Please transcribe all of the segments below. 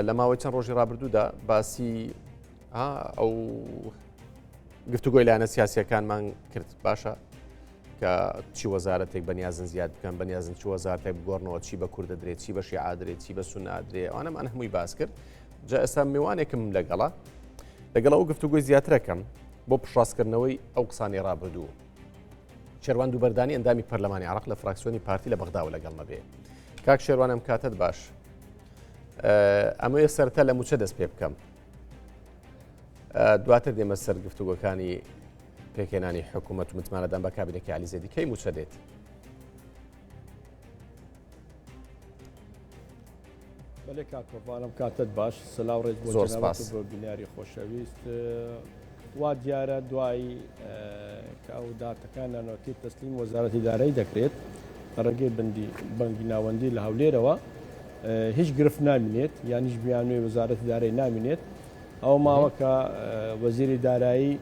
لە ماوەی چەند ڕۆژی ڕابردوودا باسی ئەو گفتوگۆی لایەنە سیاسیەکانمان کرد باشە کە چی وەزارەتێک بەنیازن زیاد بکەن بەنیازن چی وەزارەتێک بگۆڕنەوە چی بە کوردە درێت چی بە شیعە درێت چی بە سوننا درێت ئەوانەمان هەمووی باس کرد جا ئێستا میوانێکم لەگەڵ ئەو گفتوگۆی زیاترەکەم بۆ پشڕاستکردنەوەی ئەو قسانی ڕابردوو شێروان دووبەردانی ئەندامی پەرلەمانی عێراق لە فراکسیۆنی پارتی لە بەغداوە لەگەڵمە بێ کاک شێروانم کاتت باش ئەمە سەرەتا لە موچە دەست پێ بکەم دواتر دێمە سەر گفتوگۆکانی پێکێنانی حکوومەت و متمانەدان بە کابینەکەی عەلیزەیدی کەی موچە دێت بەڵێ کاکۆڤانم کاتت باش سلااو ڕێز بۆ جەنابەت بۆ بینیاری خۆشەویست وا دیارە دوای کە ئەو داتەکانەوەتی تەسلیم وەزارەتی دارایی دەکرێت ڕێگەی بەنگی ناوەندی لە هەولێرەوە هیچ گرفت نامینێت یان هیچ بیانوێی وەزارەتی دارایی نامینێت ئەو ماوەکە وەزیری دارایی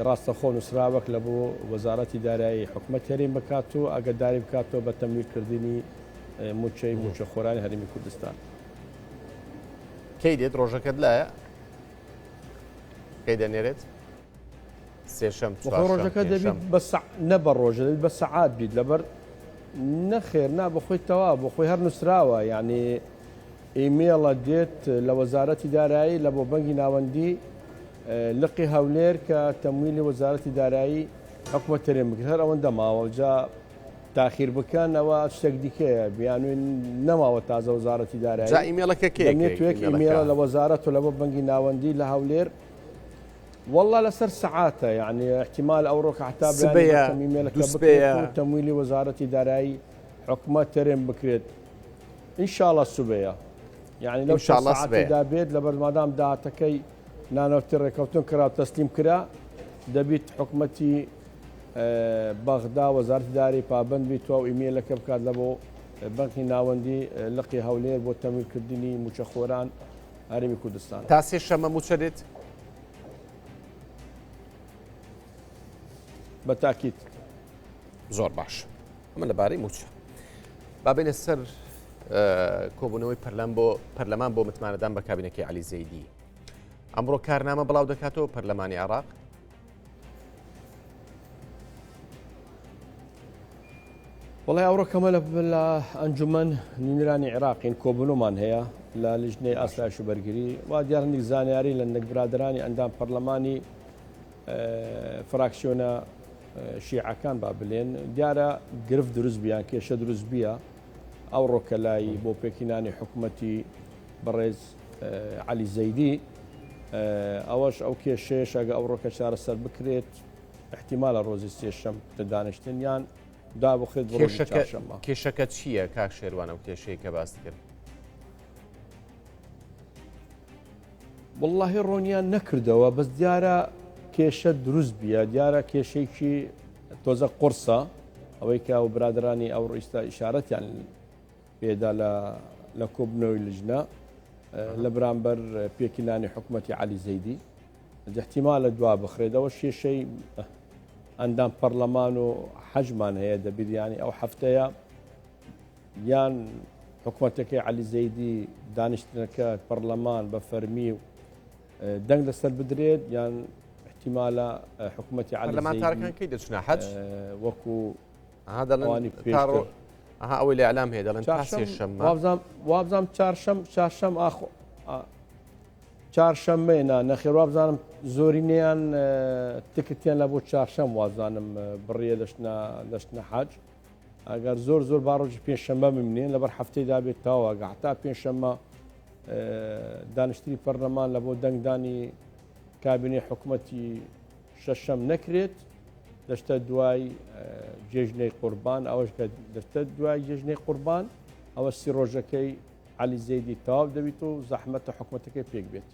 ڕاستەخۆ نووسراوەک لە بۆ وەزارەتی دارایی حکومەت هەرێم بکات و ئاگاداری بکاتەوە بە تەمویلکردنی موچەی موچە خۆرانی هەرێمی کوردستان کەی دێت ڕۆژەکەت لایە کەی دەنێرێت سێشەم ڕۆژەکە دەبیت نە بە ڕۆژە دەبیت بە سەعات بیت لەبەر نەخێر نا بەخۆی تەوا بۆ خۆی هەر نووسراوە یعنی ئیمێڵە دێت لە وەزارەتی دارایی لە بۆ بەنگی ناوەندی لقی هەولێر کە تەمویلی وەزارەتی دارایی حکومەت تەرێن بکرد هەر ئەوەندە ماوە جا تاخیر بکەنەوە شتێک دیکەیە بیانوێن نەماوە تازە وەزارەتی دارایی جا ئیمێڵەکە توێک ئیمێڵە لە وەزارەت و لە بۆ بەنگی ناوەندی لە هەولێر والله لەسەر سەعاتە یعنی احتیمال ئەو ڕۆکە حتا تەمویلی وەزارەتی دارایی حکومەت تەرێن بکرێت ئینشاڵڵا سوبەیە یعنی لەو ساعاتێدا بێت لەبەر مادام داهاتەکەی نانەوتی ڕێکەوتن کرا و تەسلیم کرا دەبیت حکومەتی بەغدا وەزارەتی داری پابند بیتەوە و ئیمێلەکە بکات لە بۆ بەنکی ناوەندی لقی هەولێر بۆ تەمویلکردنی موچەخۆران هەرێمی کوردستان تا سێ شەمە موچە دێت بە تاکید زۆر باش ئەمە لەبارەی موچە بابێنە سەر کۆبوونەوەی پەرلەمان بۆ متمانەدان بە کابینەکەی عەلیزەیدی ئەمڕۆ کارنامە بڵاو دەکاتەوە پەرلەمانی عێراق وڵای ئەوڕۆکەمە لە ئەنجومەن نوێنەرانی عێراقین کۆبوونەوەمان هەیە لە لیژنەی ئاسایش و بەرگری وا دیار هەندێک زانیاری لە نەکبرادرانی ئەندام پەرلەمانی فراکسیۆنە شیعەکان با بلێن دیارە گرفت دروست بیان کێشە دروست بیە ئەو ڕۆکەلایی بۆ پێکینانی حکوومەتی بەڕێز عەلیزەیدی ئەوەش ئەو کێشەیەش ئەگە ئەو ڕۆکە چارەسەر بکرێت احتیمالە ڕۆژی سێشەم دانیشتنیان دا بخێت چارشەممە کێشەکە چییە کاک شێروان ئەو کێشەیە کە باس کرد واللهی ڕۆنیان نەکردەوە بەس دیارە کێشە دروست بیە دیارە کێشەیەکی تۆزە قورسە ئەوەی کە ئەو برادرانی ئەو ڕۆیستا ئیشارەتیان پێدا لە کۆبنەوەی لیژنە لە بەرامبەر پێکینانی حکوومەتی عەلیزەیدی احتیمالە دوا بخرێتەوە شێشەی ئەندام پەرلەمان و حەجمان هەیە دەبیریانی ئەو هەفتەیە یان حکوومەتەکەی عەلیزەیدی دانیشتنەکە پەرلەمان بە فەرمی و دەنگ لەسەر بدرێت یان احتیمالە حکوومەتی عەلیزەیدی کەی دەچنە حەج وەکو ئەوەی لە ئەعلام هەیە دەڵێن وابزانم چارشەممەیە نەخێر وابزانم زۆرینەیان تکتیان لە بۆ چارشەم وازانم بڕیە دەشتە حەج ئەگەر زۆر باڕۆژی پێنجشەممە بمێن لەبەر هەفتەی دابێت تاواگە حتا پێنجشەممە دانیشتنی پەرلەمان لە بۆ دەنگدانی کابینەی حکوومەتی شەشەم نەکرێت دەشتە دوای جێژنەی قوربان ئەوەش کە دەشتە دوای جێژنەی قوربان ئەوە سی ڕۆژەکەی عەلیزەیدی تەواو دەبیت و زەحمەتە حکوومەتەکەی پێک بێت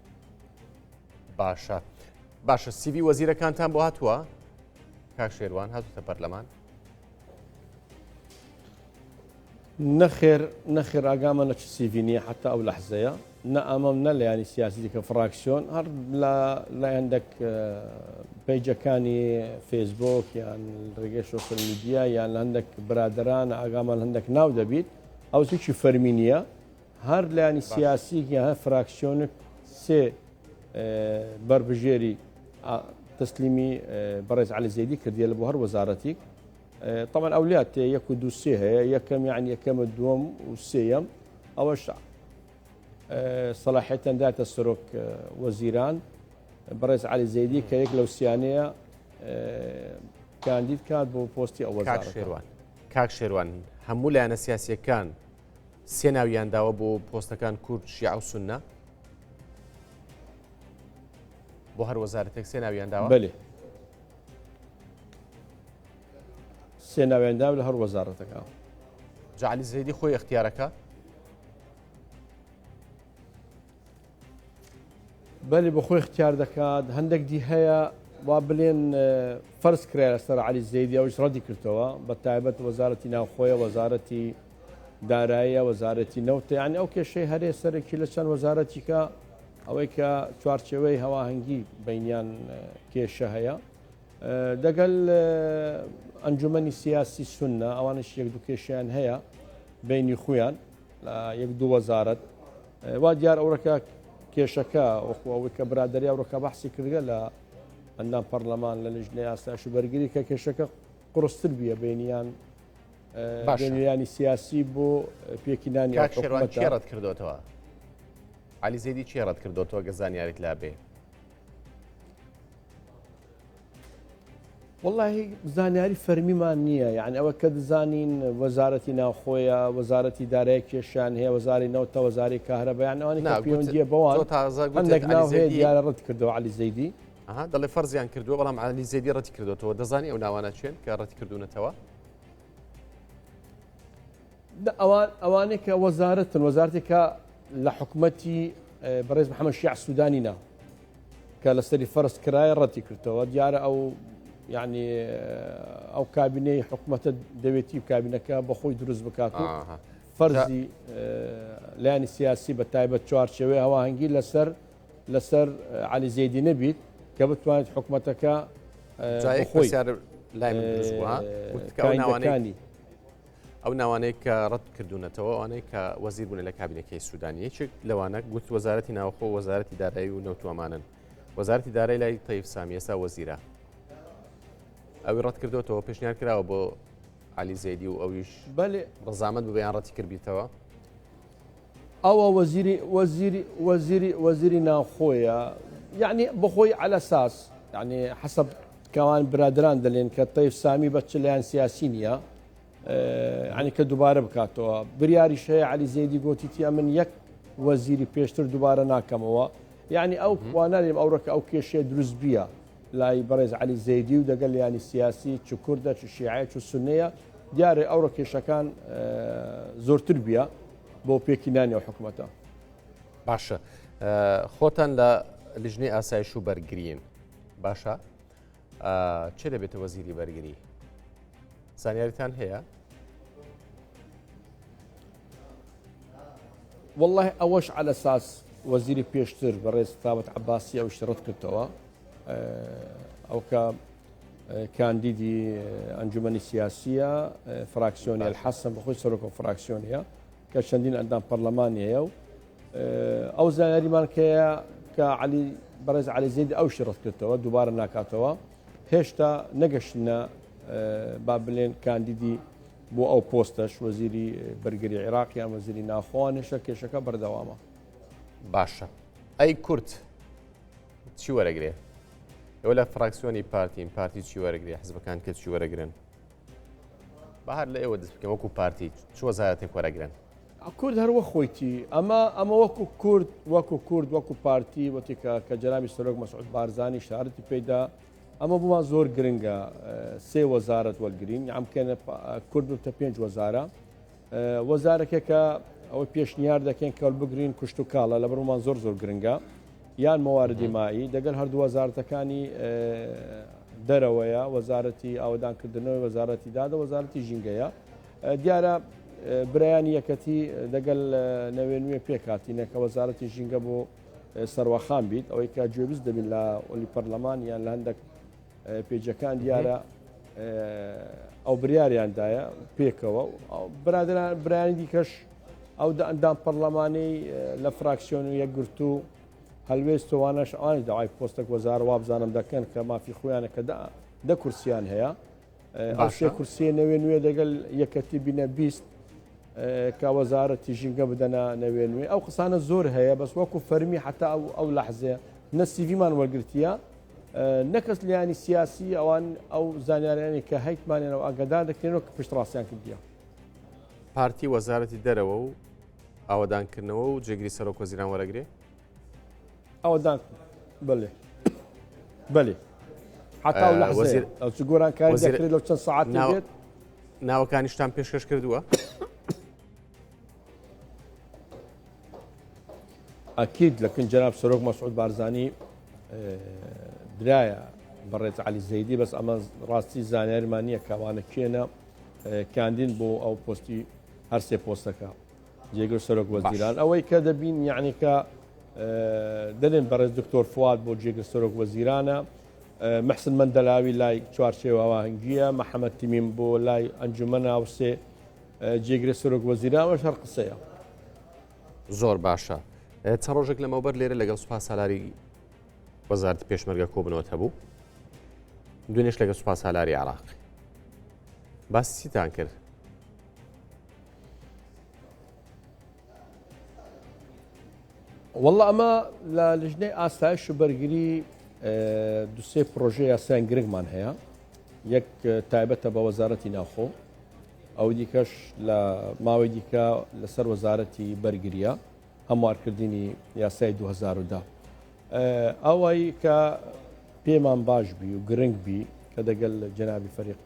باشە سیڤی وەزیرەکانتان بۆ هاتووە کاک شێروان هاتووتە پەرلەمان نەخێر ئاگامە لە چ سیڤی نییە حتا ئەو لەحزەیە نە ئەمەم نە لە ینی سیاسی دیکە فراکسیۆن هەر لە هەندێک پیجەکانی فێسبوک یان ڕێگەی سۆسیۆل میدیا یان لە هەندێک برادران ئاگامان هەندێک ناو دەبیت ئەوچی فەرمینیە هەر لایانی سیاسی هە فراکسیۆنێک سێ بربژێری تسلیمی بەڕێز عەلی زەیدی کردیە لە بۆ هەر وەزارەتێک طبعا ئەولات یەک و دوو سێ هەیە یەکەم یعنی یەکەمە دووەم و سێەم ئەوەش صلاحیەتەن داتە سەرۆک وەزیران بەڕێز عەلی زەیدی کە یەک لەو سیانەیە کاندید کات بۆ پۆستی ئەو وەزارەت. کاک شێروان هەموو لایەنە سیاسیەکان سێ ناویان داوە بۆ پۆستەکان کورد شیع و سونە بۆ هەر وەزارەتێک سێ ناویان داوە؟ بەێ سێ ناویان داوە لە هەر وەزارەتەکە. جا عەلی زەیدی خۆی اختیارەکە؟ بەێ بە خۆی اختیار دەکات هەندێک دی هەیە وا بلێن فەرز کرای لەسەر عەلی زەیدی ئەوش ڕەدی کردەوە بە تایبەت وەزارەتی ناوخۆیە وەزارەتی داراییە وەزارەتی نەوتە یعنی ئەو کێشەی هەرێ سەرێکی لە چەند وەزارەتیکە ئەوەی کە چوارچێوەی هەواهەنگی بینیان کێشە هەیە دەگەل ئەنجومەنی سیاسی سونە ئەوانش یەک دوو کێشیان هەیە بینی خۆیان لە یەک دوو وەزارەت وا دیار ئەوڕەکە کێشەکە وەخو ئەوەی کە برادری ئەوڕەکە بەحسی کردگە لە ئەندام پەرلەمان لە لژنەی ئاساش و بەرگری کە کێشەکە قڕستر بیە بینیان بینیانی سیاسی بۆ پێکینانی چی ڕەت کردوتەوە؟ عەلی زەیدی چی ڕەت کردوتەوە گە زانیاریت لا بێ؟ والله زانیاری فەرمیمان نییە یعنی ئەوە کە دزانین وەزارەتی ناوخۆیە وەزارەتی دارایی کێشیان هەیە وەزاری نەوتە وەزاری کارەبایان ئەوانی کە پەیوەندیە بەوان هەندێک ناو هەیە دیارە ڕەت کردەوە عەلی زەیدی دەڵێ فەرزیان کردووە بەڵام عەلی زەیدی ڕەتی کردوتەوە دەزانی ئەو ناوانە چێن کە ڕەتی کردوونەتەوە؟ ئەوانەیە کە وەزارەتن وەزارەتێکە لە حکومەتی بەڕێز محەممەد شیع سوودانینا کە لەسەری فەرز کرایە ڕەتی کردەوە دیارە ئەو یعنی ئەو کابینەی حکوومەتە دەوێتی و کابینەکە بەخۆی دروست بکات و فەرزی لایانی سیاسی بە تایبەت چوارچێوەی هەواهەنگی لەسەر عەلی زەیدی نەبیت کە بتوانێت حکوومەتەکە خۆی لای من دروست بووە کاینەکانی ئەو ناوانەیە کە ڕەت کردوونەتەوە ئەوانەیە کە وەزیر بوون لە کابینەکەی سوودانی یەکێک لەوانە گوت وەزارەتی ناوخۆ وەزارەتی دارایی و نەوتوەمانن وەزارەتی دارایی لای تەیب سامی ئێستا وەزیرە ئەوی ڕەت کردوتەوە پێشنیار کراوە بۆ عەلی زەیدی و ئەویش ڕەزامەت ببیان ڕەتی کردبیتەوە ئەوە وەزیری ناوخۆیە یعنی بەخۆی عەلە ساس یعنی حەسەب کەوان برادران دەلێن کە تەیب سامی بە چ لایەن سیاسی نییە عنی کە دووبارە بکاتەوە بریاریش هەیە عەلی زەیدی گوتیتیە من یەک وەزیری پێشتر دووبارە ناکەمەوە یعنی ئەو واناریم ئەوڕەکە ئەو کێشەیە دروست بیە لای بەڕێز عەلی زەیدی و دەگەل ینی سیاسی چ کوردە چ شیعە چ سونەیە دیارێ ئەوڕە کێشەکان زۆرتر بیە بۆ پێکینانی ئەو حکوومەتە. باشە خۆتان لە لیژنەی ئاسایش و بەرگریین باشە چێ دەبێتە وەزیری بەرگری؟ زانیاریتان هەیە؟ والله ئەوەش عەلە ساس وەزیری پێشتر بەڕێز تابەت عەباسی ئەوش ڕەت کردەوە ئەو کە کاندیدی ئەنجومەنی سیاسیە فراکسیۆنی الحەسن بەخۆی سەرۆکە فراکسیۆنیە کە چەندین ئەندام پەرلەمانی هەیە و ئەو زانیاریمان کەیە کە بەڕێز عەلی زەیدی ئەوشی ڕەت کردەوە دووبارە ناکاتەوە هێشتا نەگەشتنە با بڵێن کاندیدی بۆ ئەو پۆستەش وەزیری بەرگری عێراق یان وەزیری ناوخۆوانێشە کێشەکە بەردەوامە. باشە ئەی کورد چی وەرەگرێ؟ ئەوە لە فراکسیۆنی پارتی چی وەرەگرێ حزبەکان کە چی وەرەگرن؟ بەهار لە ئێوە دەست بکەم وەکو پارتی چ وەزارەتێک وەرەگرن؟ کورد هەروە خۆیتی ئەمە وەکو کورد وەکو پارتی وەتێکە کە جەنابی سەرۆک مەسعود بارزانی شارەتی پێدا ئەمە بوومان زۆر گرنگە سێ وەزارەت وەرگرین ئەمکەنە کورد بتە 5 وەزارە وەزارەکە ئەوە پێشنیار دەکەین کەڵ بگرین کوشت و کاڵە لە بڕمان زۆر گرنگە یان مەواردی مایی دەگەل هەردوو وەزارەتەکانی دەرەوەیە وەزارەتی ئاودانکردنەوەی وەزارەتی دادە وەزارەتی ژینگەیە دیارە برایانی یەکەتی دەگەل نەوێنوێ پێکاتینە کە وەزارەتی ژینگە بۆ سەرواخان بیت ئەوەی کە گوێبیست دەبین لە ئۆلی پەرلەمان یان لە هەندێک پێجەکان دیارە ئەو بریاریاندایە پێکەوە برایانی دیکەش ئەو ئەندام پەرلەمانەی لە فراکسیۆن و یەکگرتو هەلوێستوانەش ئانی داوای پۆستێک وەزار وابزانم دەکەن کە مافی خۆیانە کە دە کورسیان هەیە ئەو سێ کورسیە نوێ دەگەل یەکەتی بینە 20 کە وەزارەتی ژینگە بدەنە نەوێ نوێ ئەو قسانە زۆر هەیە بەس وەکو فەرمی حتا ئەو لەحزەیە نە سیڤیمان وەرگرتیە نەکەس لیانی سیاسی ئەوان ئەو زانیاریانی کە هەیتمانێنەوە ئاگادار دەکرێنەوە کە پشت ڕاستیان کردیە پارتی وەزارەتی دەرەوە و ئاوەدانکردنەوە و جێگیری سەرۆک وەزیران وەرەگرێ ئەوەدان بەێ حتا و لەحزەیە ئەو چ گۆرانکاری دەکرێت لەو چەند سەعاتی بێت ناوەکانیشتان پێشکەش کردووە ئەکید لەکن جەناب سەرۆک مەسعود بارزانی درایە بەڕێز عەلی زەیدی بەس ئەمە ڕاستی زانیاریمان نییە کاوانە کێنە کاندین بۆ ئەو پۆستی هەر سێ پۆستەکە جێگر سەرۆک وەزیران ئەوەی کە دەبین یعنی کە دەڵێن بەڕێز دکتۆر فواد بۆ جێگر سەرۆک وەزیرانە محسن مەندەلاوی لای چوارچێوە هەواهەنگیە محەممەد تیمیم بۆ لای ئەنجومەن ناوسێ جێگرە سەرۆک وەزیرانەوەش هەر قسەیە زۆر باشە چەند ڕۆژێک لەمەوبەر لێرە لەگەڵ سوپاس سالاری وەزارەتی پێشمەرگە کۆبنەوە هەبوو دوێنێش لەگەڵ سوپاس سالاری عێراق باسی چیتان کرد والله ئەمە لە لژنەی ئاسایش و بەرگری دوسێ پرۆژه یاسایان گرنگمان هەیە یەک تایبەتە بە وەزارەتی ناوخۆ ئەو دیکەش لە ماوەی دیکە لەسەر وەزارەتی بەرگریە هەموارکردنی یاسای 2010 ئەوەی کە پێمان باش بی و گرنگ بی کە دەگەل جەنابی فەریق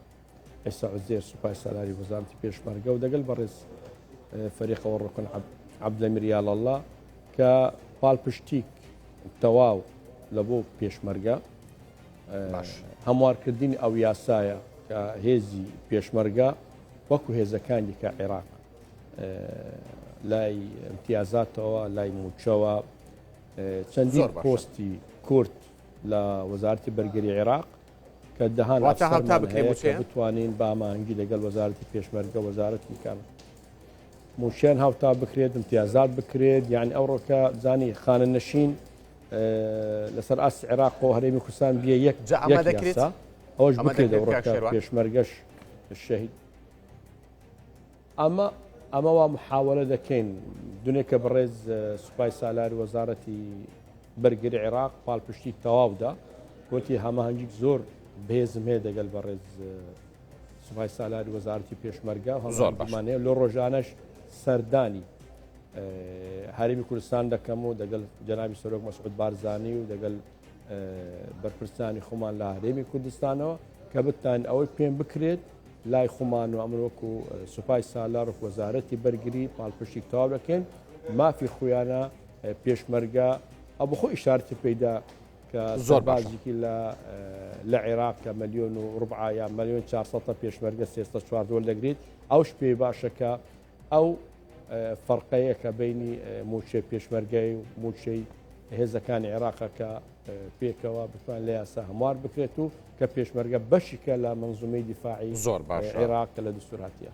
ئێستا عوزێر سوپای سالاری وەزارەتی پێشمەرگە و دەگەل بەڕێز فەریقەوە ڕوکن عەبدەلەمیر یاڵەڵڵا کە پاڵپشتیک تەواو لە بۆ پێشمەرگە هەموارکردنی ئەو یاسایە کە هێزی پێشمەرگە وەکو هێزەکانی کە عێراق لای امتیازاتەوە لای موچەوە چەندین پۆستی کورد لە وەزارەتی بەرگری عێراق کە دەهان بتوانین بامانگی لەگەڵ وەزارەتی پێشمەرگە وەزارەتی کار موچیان هاوتا بکرێت امتیازات بکرێت یعنی ئەو ڕۆکە زانی خانە نەشین لەسەر ئاسی عێراق و هەرێمی کوردستان بیە یەک ئەوش بکرێت ڕۆکە پێشمەرگەش شەهید ئەمەوە محاولە دەکەین دونێکە بەڕێز سوپای سالاری وەزارەتی بەرگری عێراق پاڵپشتی تەواودا وتی هەماهەنگیک زۆر بێزم هەیە دەگەل بەڕێز سوپای سالاری وەزارەتی پێشمەرگە هەمانەیە لە ڕۆژانەش سەردانی هەرێمی کوردستان دەکەم و دەگەڵ جەنابی سەرۆک مەسعود بارزانی و دەگەڵ بەرپرسانی خۆمان لە هەرێمی کوردستانەوە کە بتان ئەوەی پێم بکرێت لای خۆمان و ئەمرۆکو سوپای سالار و وەزارەتی بەرگری پاڵپشتی تەواو دەکەن مافی خۆیانە پێشمەرگە ئەو بخۆ ئیشارەتی پێدا کە زۆر بازێکی لە عێراق کە ملیۆن و ڕبع یا ملیۆن 400 پێشمەرگە 304 دەگریت ئەوش پێ باشەکە ئەو فەرقەیە کە بینی موچێ پێشمەرگەی و موچەی هێزەکانی عێراقەکە پێکەوە بتوان لە یاسا هەموار بکرێت و کە پێشمەرگە بەشیکە لە مەنزومەی دیفاعی زۆر باش عێراق کە لە دستوراتیە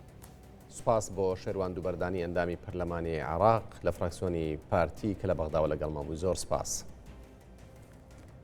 سوپاس بۆ شێروان دووبەردانی ئەندامی پەرلەمانی عێراق لە فراکسیۆنی پارتی کە لە بەغداوە لەگەڵ مابووی زۆر سپاس.